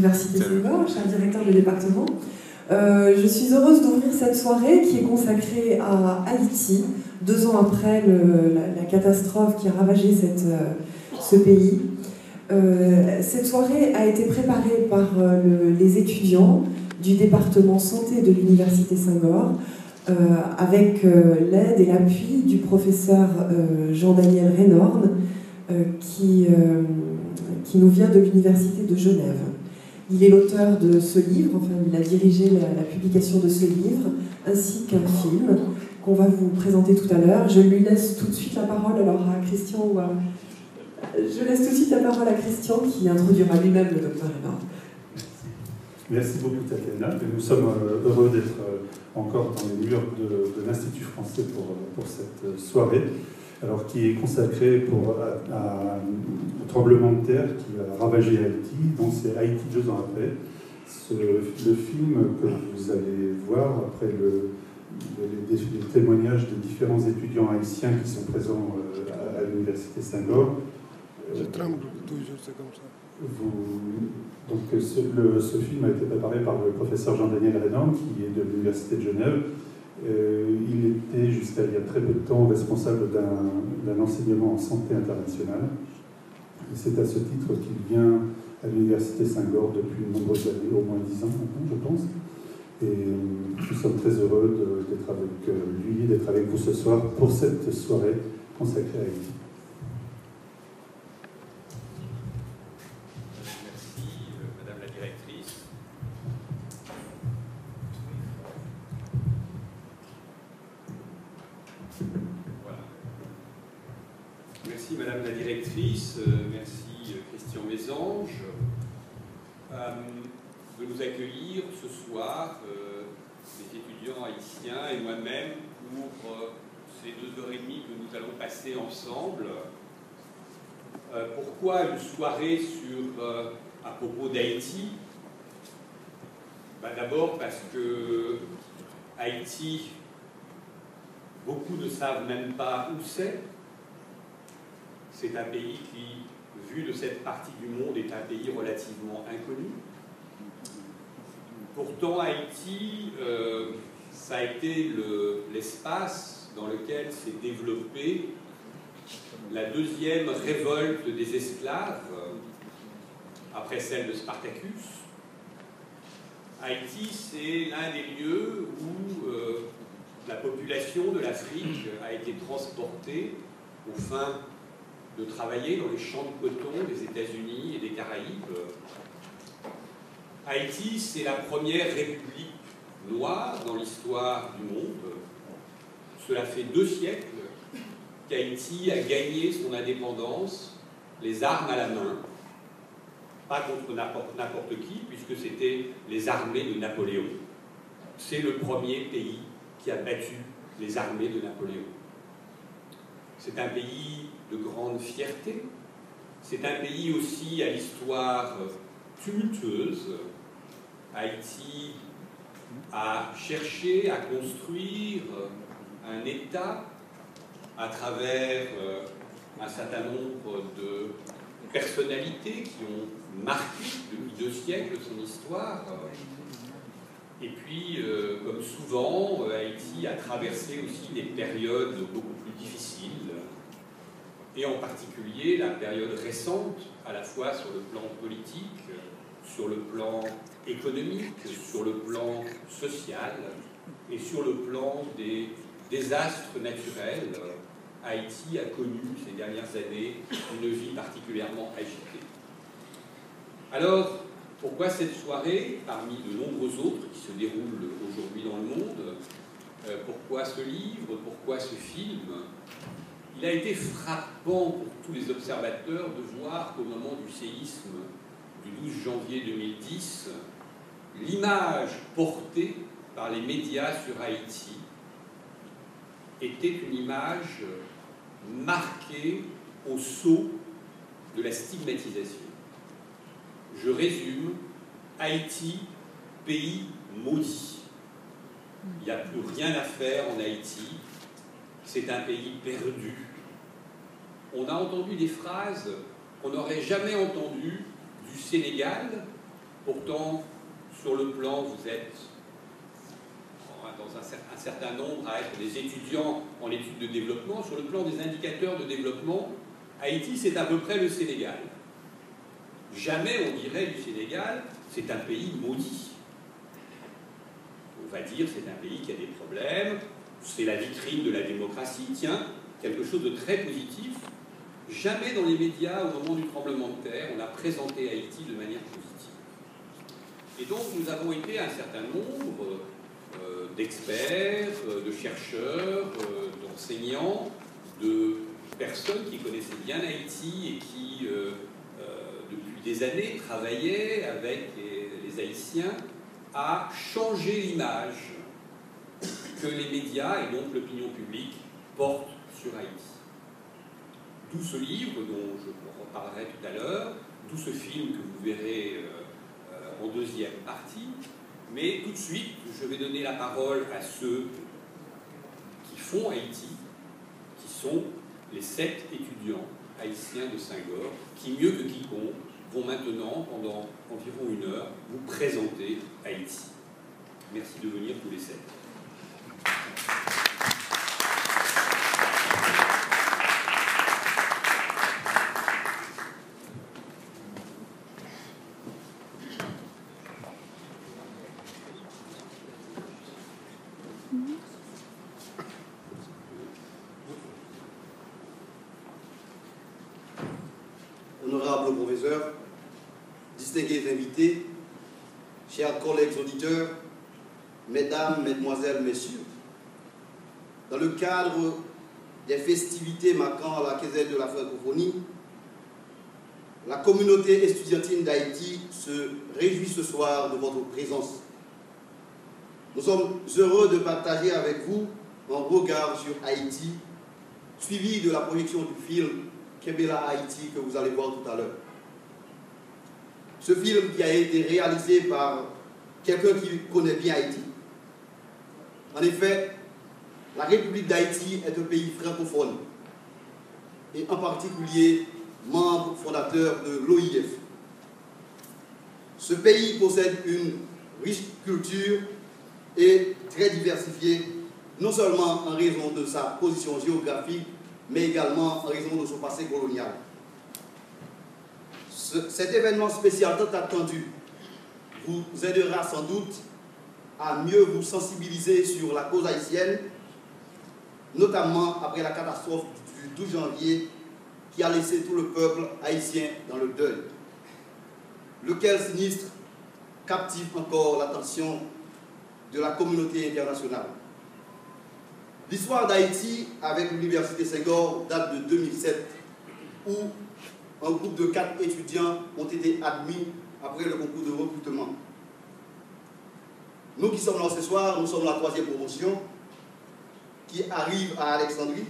l'Université Senghor, cher directeur de département. Je suis heureuse d'ouvrir cette soirée qui est consacrée à Haïti, 2 ans après la catastrophe qui a ravagé ce pays. Cette soirée a été préparée par les étudiants du département santé de l'Université Senghor, avec l'aide et l'appui du professeur Jean-Daniel Renorn, qui nous vient de l'Université de Genève. Il est l'auteur de ce livre, enfin il a dirigé la publication de ce livre, ainsi qu'un film qu'on va vous présenter tout à l'heure. Je lui laisse tout de suite la parole alors à Christian, je laisse tout de suite la parole à Christian qui introduira lui-même le docteur Renorn. Merci beaucoup Tatiana. Nous sommes heureux d'être encore dans les murs de l'Institut français pour cette soirée, alors qui est consacrée au tremblement de terre qui a ravagé Haïti. Donc c'est Haïti 2 ans après. Le film que vous allez voir après les témoignages de différents étudiants haïtiens qui sont présents à l'Université Senghor. Je tremble toujours, c'est comme ça. Donc ce film a été préparé par le professeur Jean-Daniel Renorn, qui est de l'Université de Genève. Il était jusqu'à il y a très peu de temps responsable d'un enseignement en santé internationale. Et c'est à ce titre qu'il vient à l'Université Senghor depuis de nombreuses années, au moins 10 ans maintenant, je pense. Et nous sommes très heureux d'être avec lui, d'être avec vous ce soir pour cette soirée consacrée à Haïti. Merci Madame la Directrice, merci Christian Mésange de nous accueillir ce soir, les étudiants haïtiens et moi-même, pour ces 2h30 que nous allons passer ensemble. Pourquoi une soirée à propos d'Haïti? D'abord parce que Haïti, beaucoup ne savent même pas où c'est. C'est un pays qui, vu de cette partie du monde, est un pays relativement inconnu. Pourtant, Haïti, ça a été l'espace dans lequel s'est développée la 2e révolte des esclaves, après celle de Spartacus. Haïti, c'est l'un des lieux où la population de l'Afrique a été transportée aux fins de travailler dans les champs de coton des États-Unis et des Caraïbes. Haïti, c'est la première république noire dans l'histoire du monde. Cela fait 2 siècles qu'Haïti a gagné son indépendance, les armes à la main, pas contre n'importe qui, puisque c'était les armées de Napoléon. C'est le premier pays qui a battu les armées de Napoléon. C'est un pays de grande fierté. C'est un pays aussi à l'histoire tumultueuse. Haïti a cherché à construire un État à travers un certain nombre de personnalités qui ont marqué depuis 2 siècles son histoire. Et puis, comme souvent, Haïti a traversé aussi des périodes beaucoup plus difficiles, et en particulier la période récente, à la fois sur le plan politique, sur le plan économique, sur le plan social et sur le plan des désastres naturels. Haïti a connu ces dernières années une vie particulièrement agitée. Alors, pourquoi cette soirée, parmi de nombreux autres qui se déroulent aujourd'hui dans le monde? Pourquoi ce livre? Pourquoi ce film? Il a été frappant pour tous les observateurs de voir qu'au moment du séisme du 12 janvier 2010, l'image portée par les médias sur Haïti était une image marquée au sceau de la stigmatisation. Je résume, Haïti, pays maudit. Il n'y a plus rien à faire en Haïti, c'est un pays perdu. On a entendu des phrases qu'on n'aurait jamais entendues du Sénégal, Pourtant, sur le plan, vous êtes dans un certain nombre à être des étudiants en études de développement. Sur le plan des indicateurs de développement, Haïti, c'est à peu près le Sénégal. Jamais on dirait du Sénégal, c'est un pays maudit. On va dire, c'est un pays qui a des problèmes, c'est la vitrine de la démocratie, tiens, quelque chose de très positif. Jamais dans les médias, au moment du tremblement de terre, on a présenté Haïti de manière positive. Et donc, nous avons été un certain nombre d'experts, de chercheurs, d'enseignants, de personnes qui connaissaient bien Haïti et qui, depuis des années, travaillaient avec les Haïtiens à changer l'image que les médias et donc l'opinion publique portent sur Haïti. D'où ce livre dont je vous reparlerai tout à l'heure, d'où ce film que vous verrez en deuxième partie. Mais tout de suite, je vais donner la parole à ceux qui font Haïti, qui sont les 7 étudiants haïtiens de Senghor, qui, mieux que quiconque, vont maintenant, pendant environ 1 heure, vous présenter Haïti. Merci de venir tous les 7. Honorable professeur, distingués invités, chers collègues auditeurs, mesdames, mesdemoiselles, messieurs, dans le cadre des festivités marquant la quinzaine de la francophonie, la communauté estudiantine d'Haïti se réjouit ce soir de votre présence. Nous sommes heureux de partager avec vous un regard sur Haïti, suivi de la projection du film Kebela Haïti que vous allez voir tout à l'heure. Ce film qui a été réalisé par quelqu'un qui connaît bien Haïti. En effet, la République d'Haïti est un pays francophone et en particulier membre fondateur de l'OIF. Ce pays possède une riche culture et très diversifiée, non seulement en raison de sa position géographique, mais également en raison de son passé colonial. Cet événement spécial tant attendu vous aidera sans doute à mieux vous sensibiliser sur la cause haïtienne, notamment après la catastrophe du 12 janvier qui a laissé tout le peuple haïtien dans le deuil. Lequel sinistre captive encore l'attention de la communauté internationale. L'histoire d'Haïti avec l'Université Senghor date de 2007, où un groupe de 4 étudiants ont été admis après le concours de recrutement. Nous qui sommes là ce soir, nous sommes la 3e promotion qui arrive à Alexandrie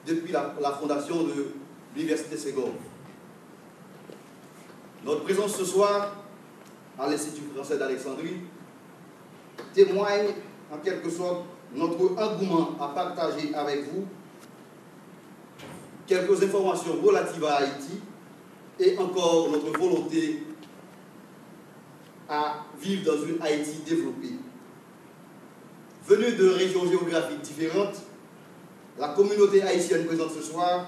depuis la fondation de l'Université Senghor. Notre présence ce soir à l'Institut français d'Alexandrie témoigne en quelque sorte notre engouement à partager avec vous quelques informations relatives à Haïti et encore notre volonté à vivre dans une Haïti développée. Venue de régions géographiques différentes, la communauté haïtienne présente ce soir,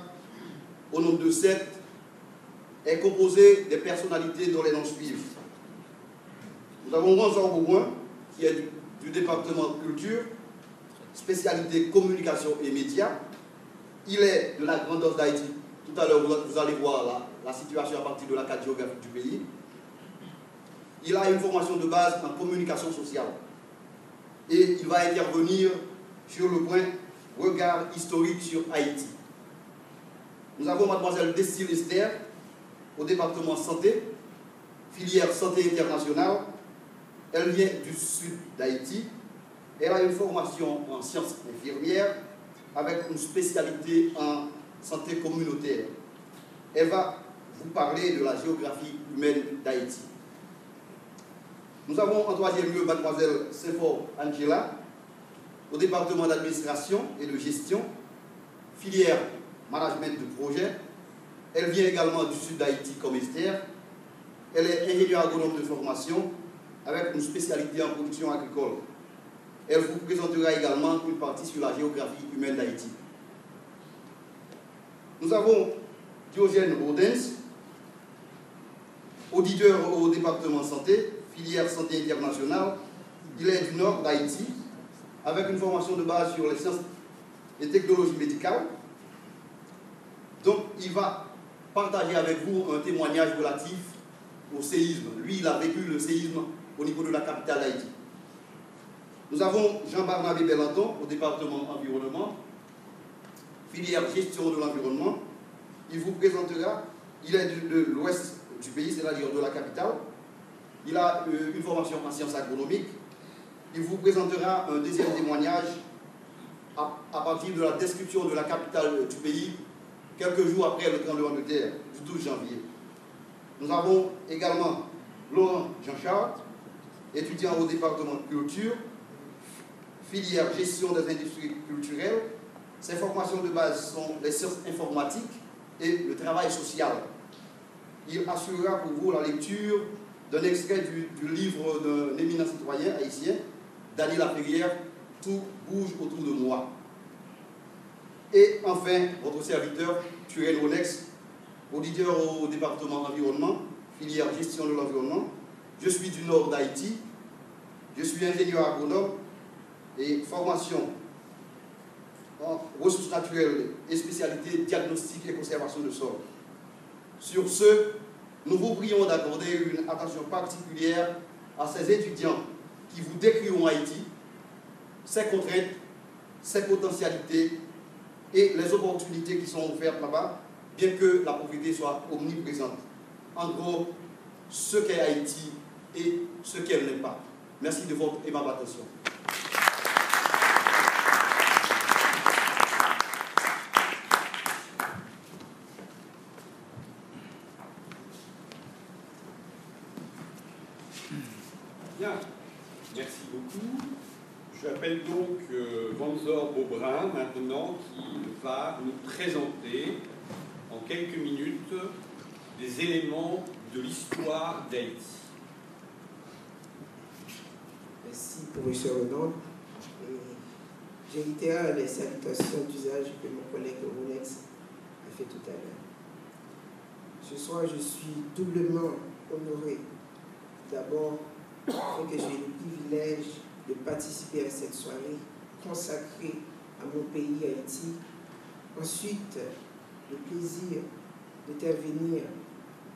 au nombre de 7, est composée des personnalités dont les noms suivent. Nous avons Ranzor Bourgoin, qui est du département culture, spécialité communication et médias. Il est de la grandeur d'Haïti. Tout à l'heure, vous allez voir la situation à partir de la carte géographique du pays. Il a une formation de base en communication sociale. Et il va intervenir sur le point regard historique sur Haïti. Nous avons mademoiselle Destil Esther, au département santé, filière santé internationale. Elle vient du sud d'Haïti. Elle a une formation en sciences infirmières avec une spécialité en santé communautaire. Elle va vous parler de la géographie humaine d'Haïti. Nous avons en 3e lieu mademoiselle Sefor Angela, au département d'administration et de gestion, filière management de projet. Elle vient également du sud d'Haïti comme Esther. Elle est ingénieure agronome de formation avec une spécialité en production agricole. Elle vous présentera également une partie sur la géographie humaine d'Haïti. Nous avons Diogène Rodens, auditeur au département santé, filière santé internationale. Il est du nord d'Haïti, avec une formation de base sur les sciences et technologies médicales. Donc, il va partager avec vous un témoignage relatif au séisme. Lui, il a vécu le séisme au niveau de la capitale d'Haïti. Nous avons Jean-Barnabé Bellandon au département environnement, filière gestion de l'environnement. Il vous présentera, il est de l'ouest du pays, c'est-à-dire de la capitale. Il a une formation en sciences agronomiques. Il vous présentera un deuxième témoignage à partir de la description de la capitale du pays, quelques jours après le tremblement de terre du 12 janvier. Nous avons également Laurent Jean-Charles, étudiant au département de culture, filière gestion des industries culturelles. Ses formations de base sont les sciences informatiques et le travail social. Il assurera pour vous la lecture d'un extrait du livre d'un éminent citoyen haïtien, Daniel Laferrière, Tout bouge autour de moi. Et enfin, votre serviteur, Turel Onex, auditeur au département environnement, filière gestion de l'environnement. Je suis du nord d'Haïti, je suis ingénieur agronome et formation en ressources naturelles et spécialité diagnostic et conservation de sol. Sur ce, nous vous prions d'accorder une attention particulière à ces étudiants qui vous décriront Haïti, ses contraintes, ses potentialités et les opportunités qui sont offertes là-bas, bien que la pauvreté soit omniprésente. En gros, ce qu'est Haïti et ce qu'elle n'est pas. Merci de votre aimable attention. Bien, merci beaucoup. J'appelle donc Vanzor Beaubrun maintenant qui va nous présenter en quelques minutes des éléments de l'histoire d'Haïti. Merci, professeur Renaud. Je réitère les salutations d'usage que mon collègue Rolex a fait tout à l'heure. Ce soir, je suis doublement honoré. D'abord, que j'ai le privilège de participer à cette soirée consacrée à mon pays, Haïti. Ensuite, le plaisir d'intervenir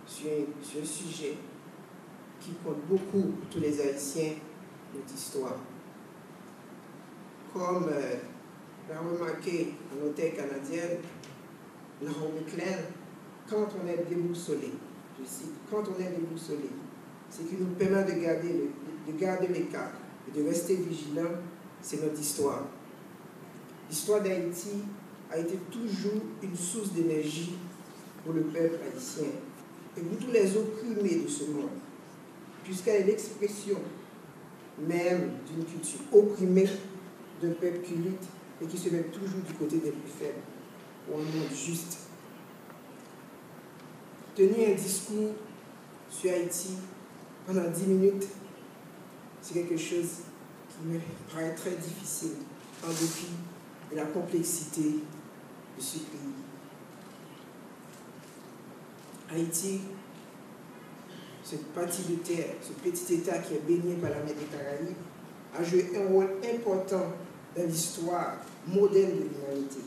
sur un sujet qui compte beaucoup pour tous les Haïtiens, notre histoire. Comme l'a remarqué un auteur canadien, Laurent Leclerc, quand on est déboussolé, je cite, quand on est déboussolé, ce qui nous permet de garder les cap et de rester vigilant, c'est notre histoire. L'histoire d'Haïti a été toujours une source d'énergie pour le peuple haïtien et pour tous les opprimés de ce monde, puisqu'elle est l'expression même d'une culture opprimée, d'un peuple qui lutte et qui se met toujours du côté des plus faibles pour un monde juste. Tenir un discours sur Haïti pendant 10 minutes, c'est quelque chose qui me paraît très difficile en dépit de la complexité de ce pays. Haïti, cette partie de terre, ce petit État qui est baigné par la mer des Caraïbes, a joué un rôle important dans l'histoire moderne de l'humanité.